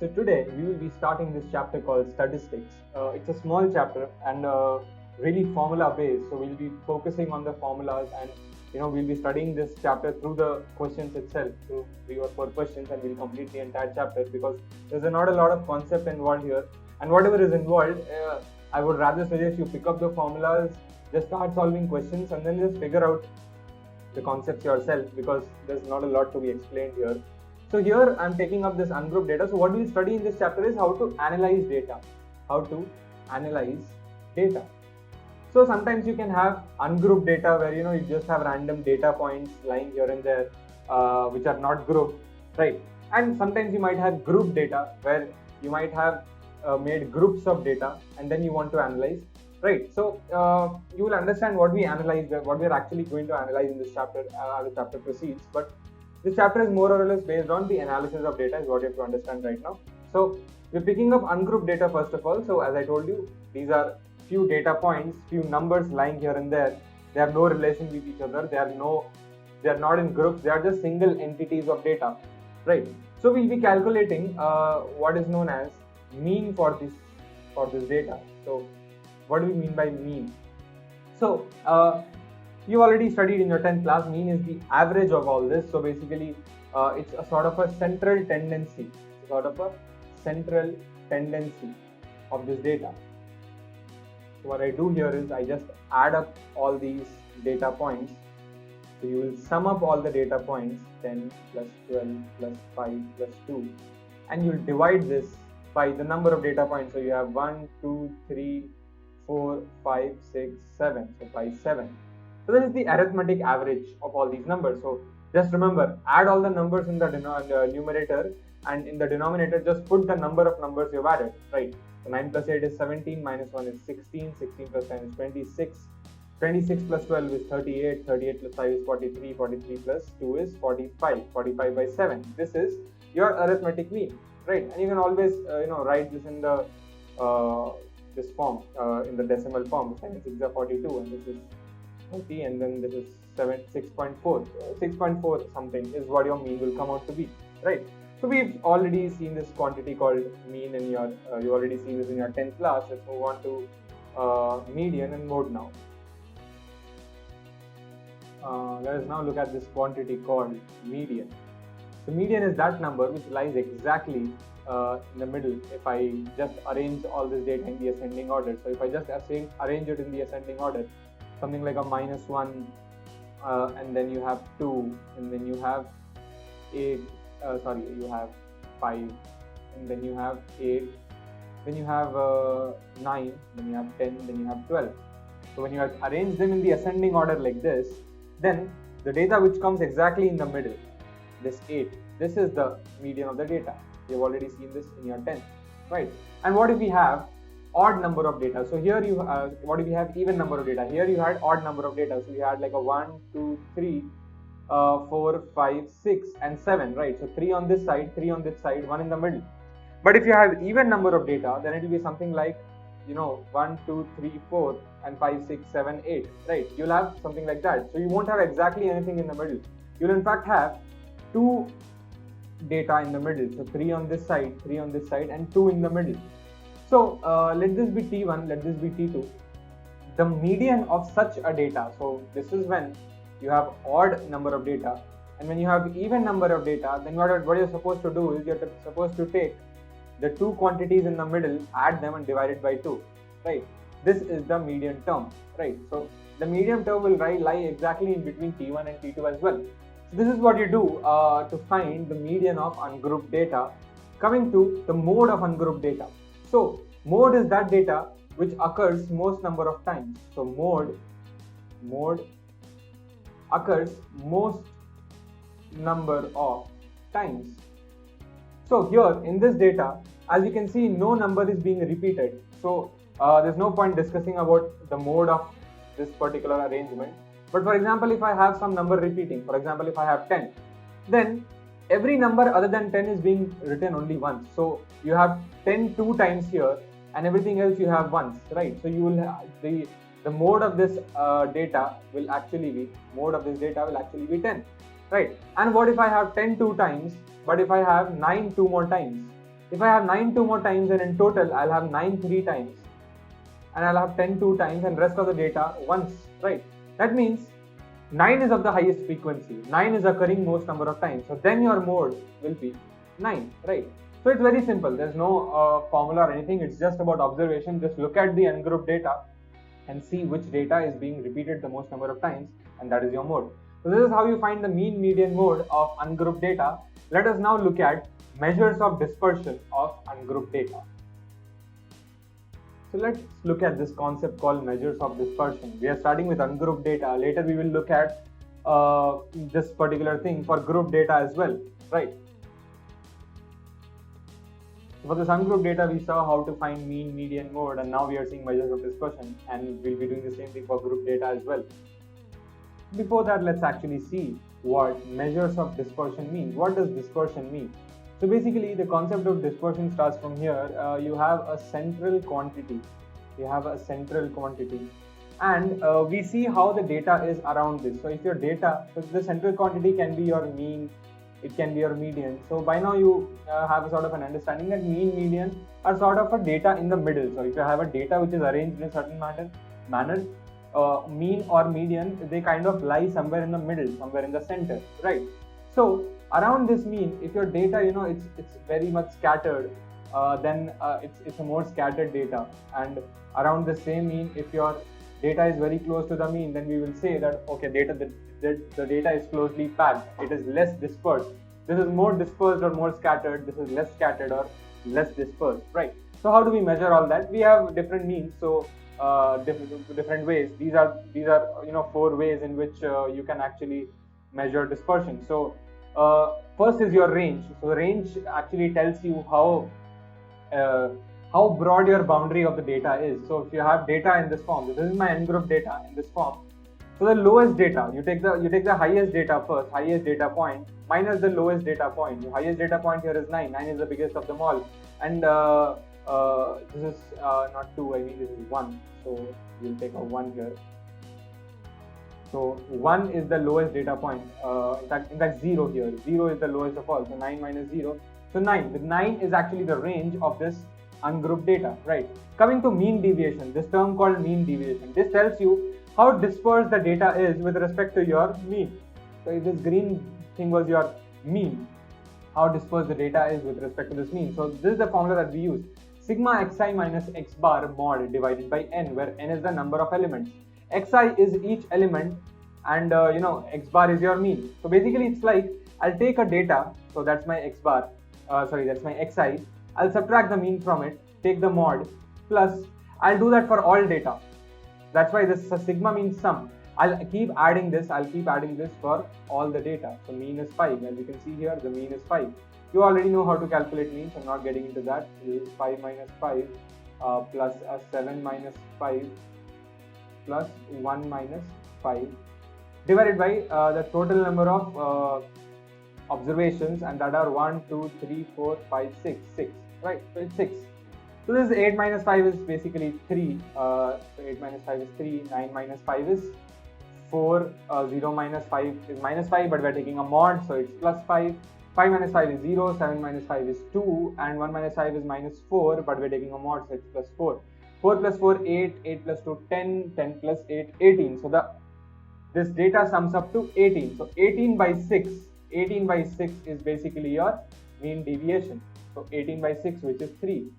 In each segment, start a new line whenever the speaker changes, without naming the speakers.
So today we will be starting this chapter called statistics. It's a small chapter and really formula based. So we'll be focusing on the formulas and we'll be studying this chapter through the questions itself, through 3 or 4 questions, and we'll complete the entire chapter because there's not a lot of concept involved here. And whatever is involved, I would rather suggest you pick up the formulas, just start solving questions, and then just figure out the concepts yourself because there's not a lot to be explained here. So here I'm taking up this ungrouped data. So what we'll study in this chapter is how to analyze data. How to analyze data. So sometimes you can have ungrouped data where you just have random data points lying here and there which are not grouped, right? And sometimes you might have grouped data where you might have made groups of data and then you want to analyze, right? So you will understand what we analyze, what we are actually going to analyze in this chapter as the chapter proceeds. But this chapter is more or less based on the analysis of data is what you have to understand right now. So we're picking up ungrouped data first of all. So as I told you, these are few data points, few numbers lying here and there. They have no relation with each other. They are not in groups. They are just single entities of data, right? So we'll be calculating what is known as mean for this data. So what do we mean by mean? So you already studied in your 10th class, mean is the average of all this. So basically it's a sort of a central tendency, of this data. So what I do here is I just add up all these data points. So you will sum up all the data points, 10 plus 12 plus 5 plus 2, and you'll divide this by the number of data points. So you have 1, 2, 3, 4, 5, 6, 7. So by 7. So this is the arithmetic average of all these numbers. So just remember, add all the numbers in the numerator, and in the denominator just put the number of numbers you've added, right? So 9 plus 8 is 17, minus 1 is 16, 16 plus 10 is 26, 26 plus 12 is 38, 38 plus 5 is 43, 43 plus 2 is 45, 45 by 7. This is your arithmetic mean, right? And you can always write this in the this form, in the decimal form. 7 6 are 42, and this is 40, and then this is 6.4. 6.4 something is what your mean will come out to be, right? So we've already seen this quantity called mean in your, you already seen this in your 10th class. Let's move on to median and mode now. Let us now look at this quantity called median. So median is that number which lies exactly in the middle if I just arrange all this data in the ascending order. So if I just arrange it in the ascending order, something like a -1, and then you have 2, and then you have 8, you have 5, and then you have 8, then you have 9, then you have 10, then you have 12. So when you arrange them in the ascending order like this, then the data which comes exactly in the middle, this 8, this is the median of the data. You've already seen this in your 10th, right? And what if we have odd number of data? So here you what if we have even number of data? Here you had odd number of data. So you had like a 1, 2, 3, 4, 5, 6 and 7, right? So 3 on this side, 3 on this side, 1 in the middle. But if you have even number of data, then it will be something like 1, 2, 3, 4 and 5, 6, 7, 8, right? You'll have something like that. So you won't have exactly anything in the middle. You'll in fact have 2 data in the middle. So 3 on this side, 3 on this side, and 2 in the middle. So let this be T1, let this be T2. The median of such a data, so this is when you have odd number of data, and when you have even number of data, then what you're supposed to do is you're supposed to take the 2 quantities in the middle, add them and divide it by 2, right? This is the median term, right? So the median term will lie exactly in between T1 and T2 as well. So this is what you do to find the median of ungrouped data. Coming to the mode of ungrouped data. So mode is that data which occurs most number of times. So mode occurs most number of times. So here in this data, as you can see, no number is being repeated. So there's no point discussing about the mode of this particular arrangement. But for example, if I have some number repeating, for example, if I have 10, then every number other than 10 is being written only once. So you have 10 2 times here, and everything else you have once, right? So you will have the mode of this data will actually be 10, right? And what if I have 10 2 times, but if I have 9 2 more times? If I have 9 2 more times, and in total I'll have 9 3 times, and I'll have 10 2 times, and rest of the data once, right? That means 9 is of the highest frequency. 9 is occurring most number of times. So then your mode will be 9, right? So it's very simple. There's no formula or anything. It's just about observation. Just look at the ungrouped data and see which data is being repeated the most number of times, and that is your mode. So this is how you find the mean, median, mode of ungrouped data. Let us now look at measures of dispersion of ungrouped data. So let's look at this concept called measures of dispersion. We are starting with ungrouped data. Later we will look at this particular thing for grouped data as well, right? For this ungrouped data, we saw how to find mean, median, mode, and now we are seeing measures of dispersion, and we'll be doing the same thing for grouped data as well. Before that, let's actually see what measures of dispersion mean. What does dispersion mean? So basically, the concept of dispersion starts from here. You have a central quantity. And we see how the data is around this. So if your data, so the central quantity can be your mean, it can be your median. So by now you have a sort of an understanding that mean, median are sort of a data in the middle. So if you have a data which is arranged in a certain manner, mean or median, they kind of lie somewhere in the middle, somewhere in the center, right? So around this mean, if your data, it's very much scattered, then it's a more scattered data. And around the same mean, if your data is very close to the mean, then we will say that okay, the data is closely packed. It is less dispersed. This is more dispersed or more scattered. This is less scattered or less dispersed, right? So how do we measure all that? We have different means. So different ways. These are 4 ways in which you can actually measure dispersion. So first is your range. So the range actually tells you how broad your boundary of the data is. So if you have data in this form, this is my ungrouped data in this form. So the lowest data, you take the highest data first, highest data point minus the lowest data point. The highest data point here is 9. 9 is the biggest of them all, and this is not 2. I mean this is 1. So we'll take a 1 here. So 1 is the lowest data point. In fact 0 here. 0 is the lowest of all. So 9 minus 0. So 9. The 9 is actually the range of this ungrouped data, right? Coming to mean deviation, this term called mean deviation. This tells you how dispersed the data is with respect to your mean. So if this green thing was your mean, how dispersed the data is with respect to this mean. So this is the formula that we use. Sigma xi minus x bar mod divided by n, where n is the number of elements. Xi is each element, and x bar is your mean. So basically it's like I'll take a data, so that's my x bar, that's my xi. I'll subtract the mean from it, take the mod, plus I'll do that for all data. That's why this sigma means sum. I'll keep adding this for all the data. So mean is 5, as you can see here, the mean is 5. You already know how to calculate mean, so I'm not getting into that. This is 5 minus 5 plus 7 minus 5 plus 1 minus 5 divided by the total number of observations, and that are 1, 2, 3, 4, 5, 6, right? So it's 6. So this 8 minus 5 is basically 3. So 8 minus 5 is 3, 9 minus 5 is 4, 0 minus 5 is minus 5, but we're taking a mod, so it's plus 5. 5 minus 5 is 0, 7 minus 5 is 2, and 1 minus 5 is minus 4, but we're taking a mod, so it's plus 4. 4 plus 4, 8, 8 plus 2, 10, 10 plus 8, 18. So this data sums up to 18. So 18 by 6 is basically your mean deviation. So 18 by 6, which is 3.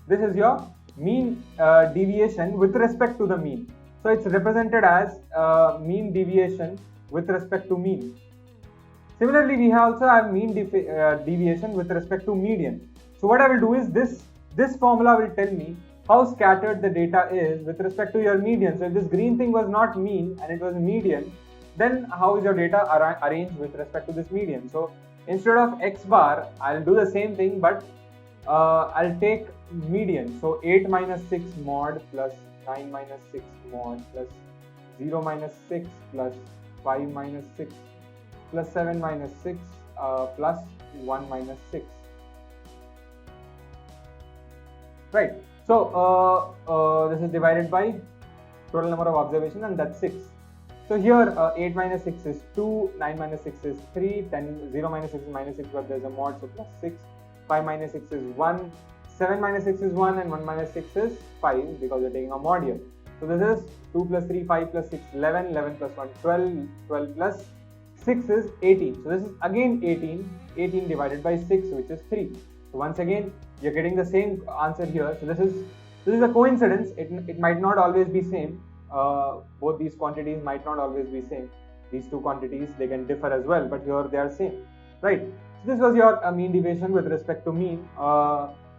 This is your mean deviation with respect to the mean. So it's represented as mean deviation with respect to mean. Similarly, we also have mean deviation with respect to median. So what I will do is this formula will tell me how scattered the data is with respect to your median. So if this green thing was not mean and it was median, then how is your data arranged with respect to this median? So instead of x bar, I'll do the same thing, but I'll take median. So 8 minus 6 mod plus 9 minus 6 mod plus 0 minus 6 plus 5 minus 6 plus 7 minus 6 plus 1 minus 6. Right. So this is divided by total number of observations, and that's 6. So here 8 minus 6 is 2, 9 minus 6 is 3, 0 minus 6 is minus 6, but there's a mod, so plus 6. 5 minus 6 is 1, 7 minus 6 is 1, and 1 minus 6 is 5 because you're taking a modulo. So this is 2 plus 3, 5 plus 6, 11, 11 plus 1, 12, 12 plus 6 is 18. So this is again 18, 18 divided by 6, which is 3. So once again, you're getting the same answer here. So this is a coincidence. It might not always be same. Both these quantities might not always be same. These two quantities, they can differ as well, but here they are same, right? So this was your mean deviation with respect to mean.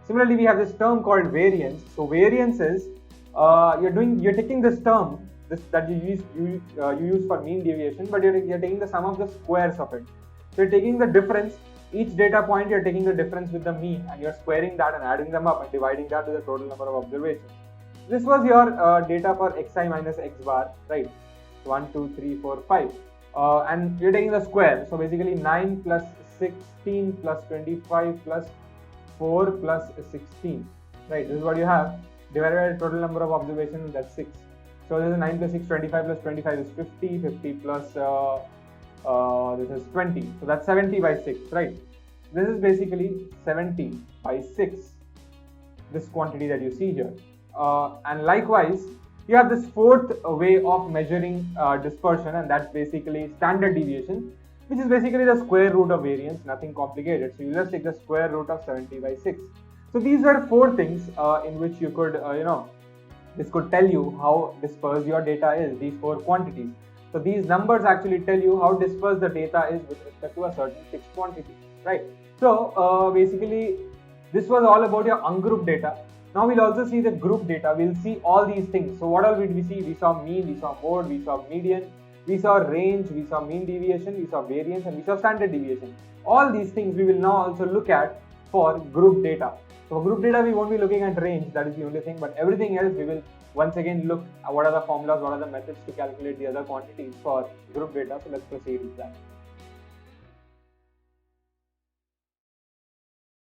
Similarly, we have this term called variance. So variance is you're taking this term that you use for mean deviation, but you're taking the sum of the squares of it. So you're taking the difference. Each data point, you're taking the difference with the mean, and you're squaring that and adding them up and dividing that to the total number of observations. This was your data for xi minus x bar, right? 1, 2, 3, 4, 5. And you're taking the square. So basically 9 plus 16 plus 25 plus 4 plus 16. Right, this is what you have. Divided by the total number of observations, that's 6. So this is 9 plus 6, 25 plus 25 is 50. 50 plus this is 20. So that's 70 by 6, right? This is basically 70 by 6. This quantity that you see here. And likewise, you have this fourth way of measuring dispersion, and that's basically standard deviation, which is basically the square root of variance, nothing complicated. So you just take the square root of 70 by 6. So these were 4 things in which you could, this could tell you how dispersed your data is, these 4 quantities. So these numbers actually tell you how dispersed the data is with respect to a certain fixed quantity, right? So basically, this was all about your ungrouped data. Now we'll also see the group data. We'll see all these things. So what all did we see? We saw mean, we saw mode, we saw median, we saw range, we saw mean deviation, we saw variance, and we saw standard deviation. All these things we will now also look at for group data. So for group data, we won't be looking at range, that is the only thing, but everything else we will once again look at what are the formulas, what are the methods to calculate the other quantities for group data. So let's proceed with that.